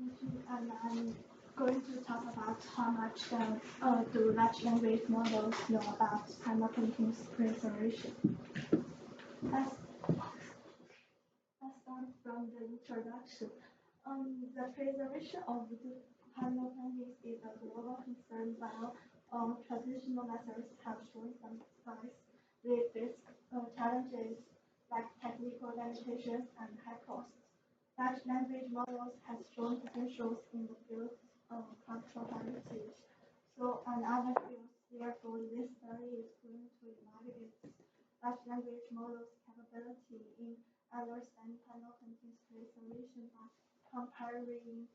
Fengjun, and I'm going to talk about how much do large language models know about simultaneous preservation. Let's, let's start from the introduction. The preservation of the panel paintings is a global concern while traditional methods have shown some success. They face challenges like technical limitations and high costs. Large language models has shown potentials in the field of cultural heritage. So, and other fields, therefore, this study is going to evaluate large language models' capability in understanding panel content preservation by comparing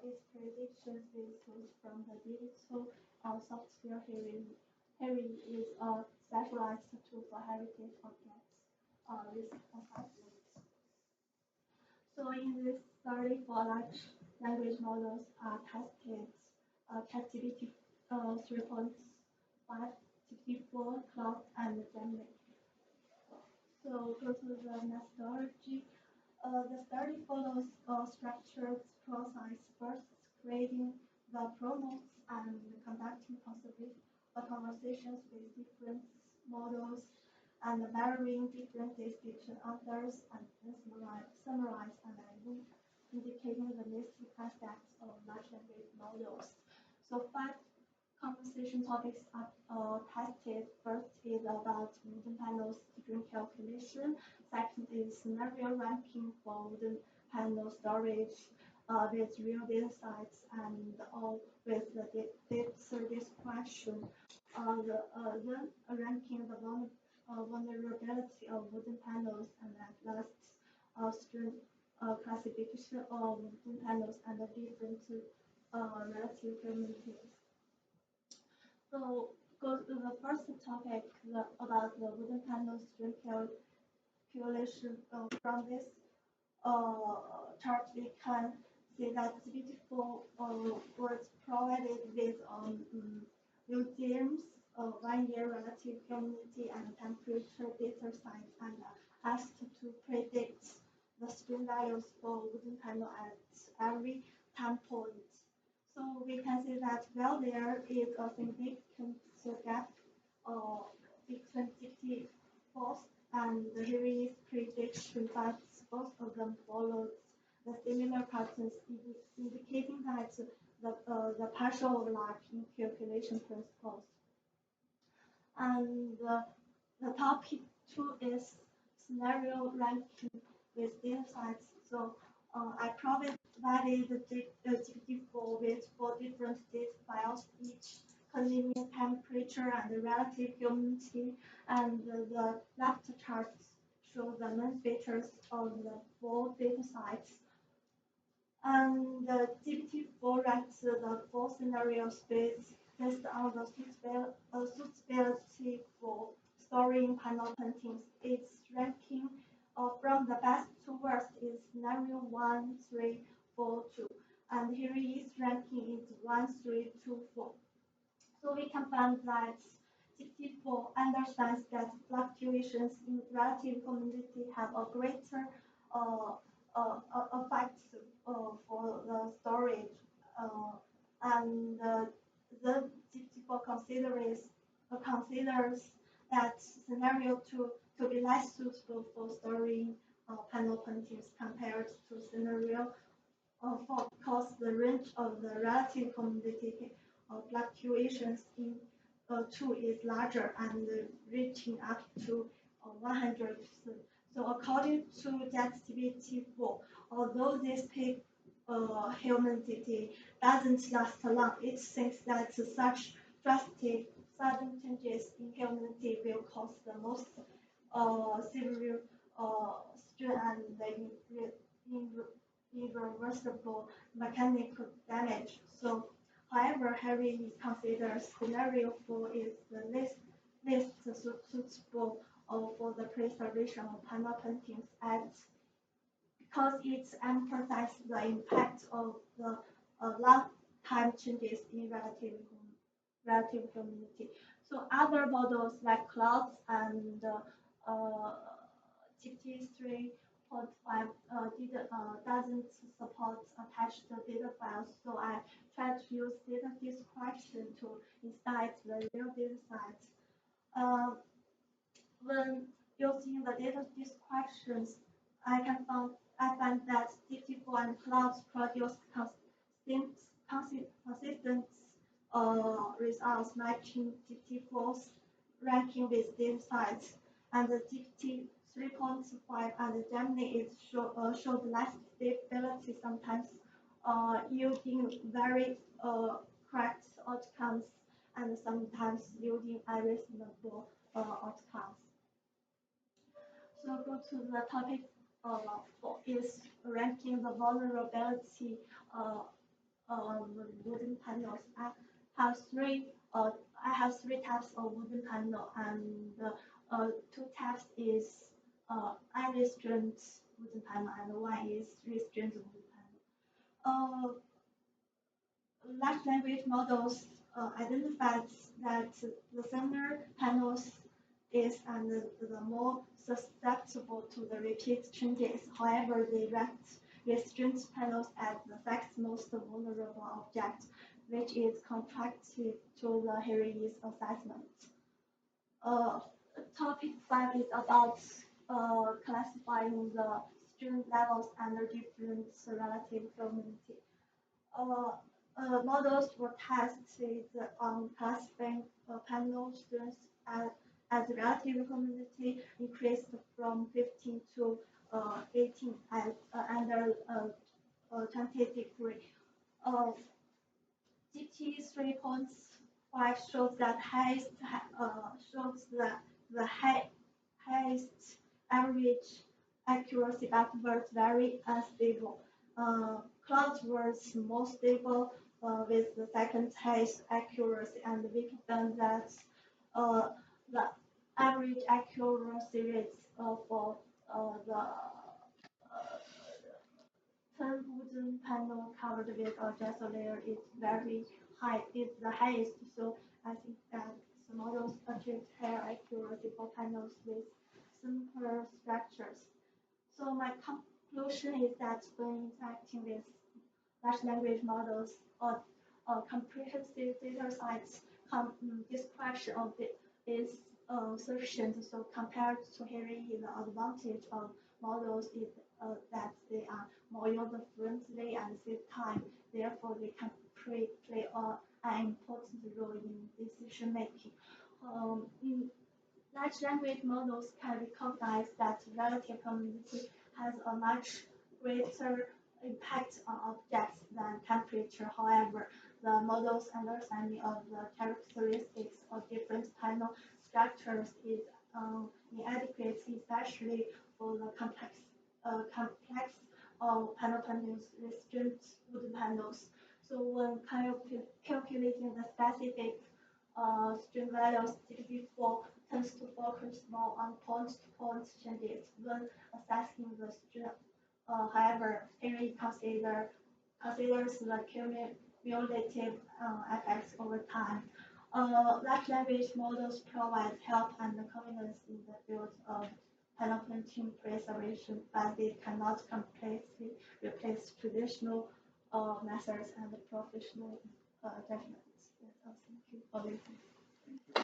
its predictions with those from the digital software HERIe. HERIe is a specialized tool for heritage objects risk assessment. So in this study, for large language models are tested ChatGPT 3.5, GPT-4, Claude, and Gemini. So go to the methodology. The study follows a structured process, first creating the prompts and conducting conversations with different models and varying differences between others and then summarize and indicating the missing aspects of large language models. So 5 conversation topics are tested. First is about wooden panels string calculation. Second is scenario ranking for wooden panel storage with real data sets and all with the data service question. Then ranking the vulnerability of wooden panels, and at last string classification of wooden panels and the different relative communities. So go to the first topic about the wooden panel string calculation. From this chart, we can see that GPT-4 was provided with museums, 1-year relative humidity and temperature data sets, and asked to predict the string values for wooden panel at every time point. So we can see that while there is a significant gap between GPT-4 and the HERIe's prediction, but both of them followed the similar patterns, indicating that the partial overlap in calculation principles. And the topic 2 is scenario ranking with data sets. So I provided the GPT-4 with 4 different data files, each containing temperature and relative humidity, and the left chart shows the main features of the 4 data sets. And the GPT-4 ranks the 4 scenarios based on the suitability for storing panel paintings. Its ranking from the best to worst is scenario 1, 3, 4, 2, and HERIe's ranking is 1, 3, 2, 4. So we can find that GPT-4 understands that fluctuations in relative humidity have a greater effect for the storage, and the GPT-4 considers that scenario to be less suitable for storing panel paintings compared to scenario 4, because the range of the relative humidity fluctuations in 2 is larger and reaching up to 100%. So according to ChatGPT-4, although this peak humidity doesn't last long, it thinks that such drastic sudden changes in humidity will cause the most severe strain and irreversible mechanical damage. So, however, HERIe considers scenario 4 is the least suitable for the preservation of panel paintings, because it emphasizes the impact of the long time changes in relative humidity. So other models like Claude and GPT-3 MC2024 doesn't support attached data files, so I try to use data description to insight the real data sets. When using the data descriptions, I find that GPT-4 and Claude produce consistent results, matching GPT-4's ranking with data science, and the GPT 3.5 and Gemini showed less stability, sometimes yielding very correct outcomes, and sometimes yielding unreasonable outcomes. So go to the topic four is ranking the vulnerability wooden panels. Have three uh, I have three types of wooden panel, and two types is unrestrained wooden panel, and one is restrained wooden panel. Large language models identified that the thinner panels is and the more susceptible to the repeat changes. However, they ranked restrained panels as the sixth most vulnerable object, which is contracted to the HERIe assessment. Topic 5 is about classifying the student levels under different relative community. Models were tested on classifying panel students as relative community increased from 15 to 18 as under 20 degree. GPT 3.5 shows that the highest average accuracy, but was very unstable. Claude was more stable with the second highest accuracy, and we found that the average accuracy rates for the 10 wooden panel covered with a gesso layer is very high, is the highest. So I think that the models achieved higher accuracy for panels with simpler structures. So my conclusion is that when interacting with large language models or comprehensive data sets, description of it is sufficient. So compared to HERIe, the advantage of models is that they are more user-friendly and save time. Therefore, they can play an important role in decision making. Large language models can recognize that relative community has a much greater impact on objects than temperature. However, the model's understanding of the characteristics of different panel structures is inadequate, especially for the complex panels, restrained wooden panels. So when calculating the specific string values, GPT-4 tends to focus more on point-to-point changes when assessing the string. However, HERIe considers the cumulative effects over time. Large language models provide help and confidence in the field of panel printing preservation, but they cannot completely replace traditional methods and professional judgments. Thank you for listening.